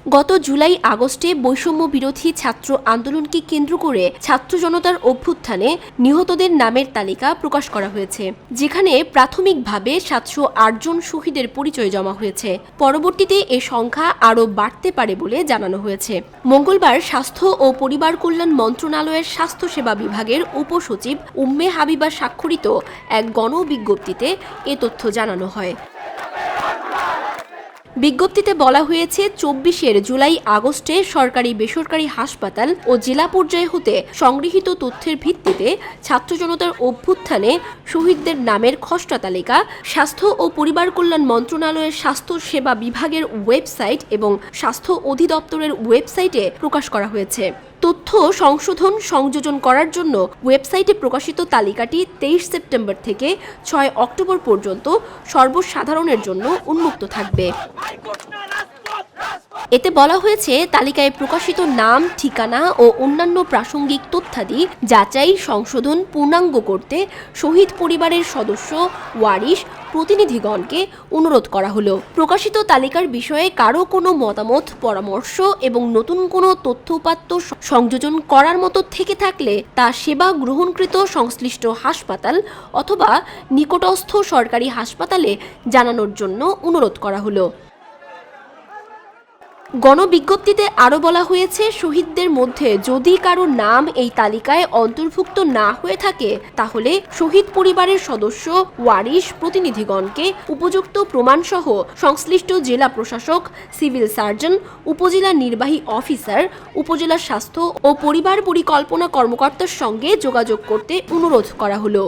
গত জুলাই আগস্টে বৈষম্য বিরোধী ছাত্র আন্দোলনকে কেন্দ্র করে ছাত্র জনতার অভ্যুত্থানে নিহতদের নামের তালিকা প্রকাশ করা হয়েছে, যেখানে প্রাথমিকভাবে 708 জন শহীদের পরিচয় জমা হয়েছে। পরবর্তীতে এ সংখ্যা আরও বাড়তে পারে বলে জানানো হয়েছে। মঙ্গলবার স্বাস্থ্য ও পরিবার কল্যাণ মন্ত্রণালয়ের স্বাস্থ্যসেবা বিভাগের উপসচিব উম্মে হাবিবা স্বাক্ষরিত এক গণবিজ্ঞপ্তিতে এ তথ্য জানানো হয়। বিজ্ঞপ্তিতে বলা হয়েছে, 24 জুলাই আগস্টে সরকারি বেসরকারি হাসপাতাল ও জেলা পর্যায়ে হতে সংগৃহীত তথ্যের ভিত্তিতে ছাত্র জনতার অভ্যুত্থানে শহীদদের নামের খসড়া তালিকা স্বাস্থ্য ও পরিবার কল্যাণ মন্ত্রণালয়ের স্বাস্থ্য সেবা বিভাগের ওয়েবসাইট এবং স্বাস্থ্য অধিদপ্তরের ওয়েবসাইটে প্রকাশ করা হয়েছে। তথ্য সংশোধন সংযোজন করার জন্য ওয়েবসাইটে প্রকাশিত তালিকাটি 23 সেপ্টেম্বর থেকে 6 অক্টোবর পর্যন্ত সর্বসাধারণের জন্য উন্মুক্ত থাকবে। এতে বলা হয়েছে, তালিকায় প্রকাশিত নাম, ঠিকানা ও অন্যান্য প্রাসঙ্গিক তথ্যাদি যাচাই, সংশোধন, পূর্ণাঙ্গ করতে শহীদ পরিবারের সদস্য, ওয়ারিশ, প্রতিনিধিগণকে অনুরোধ করা হলো। প্রকাশিত তালিকার বিষয়ে কারো কোনো মতামত, পরামর্শ এবং নতুন কোনো তথ্য উপাত্ত সংযোজন করার মতো থেকে থাকলে তা সেবা গ্রহণকৃত সংশ্লিষ্ট হাসপাতাল অথবা নিকটস্থ সরকারি হাসপাতালে জানানোর জন্য অনুরোধ করা হলো। গণবিজ্ঞপ্তিতে আরও বলা হয়েছে, শহীদদের মধ্যে যদি কারো নাম এই তালিকায় অন্তর্ভুক্ত না হয়ে থাকে তাহলে শহীদ পরিবারের সদস্য, ওয়ারিশ, প্রতিনিধিগণকে উপযুক্ত প্রমাণসহ সংশ্লিষ্ট জেলা প্রশাসক, সিভিল সার্জন, উপজেলা নির্বাহী অফিসার, উপজেলা স্বাস্থ্য ও পরিবার পরিকল্পনা কর্মকর্তার সঙ্গে যোগাযোগ করতে অনুরোধ করা হলো।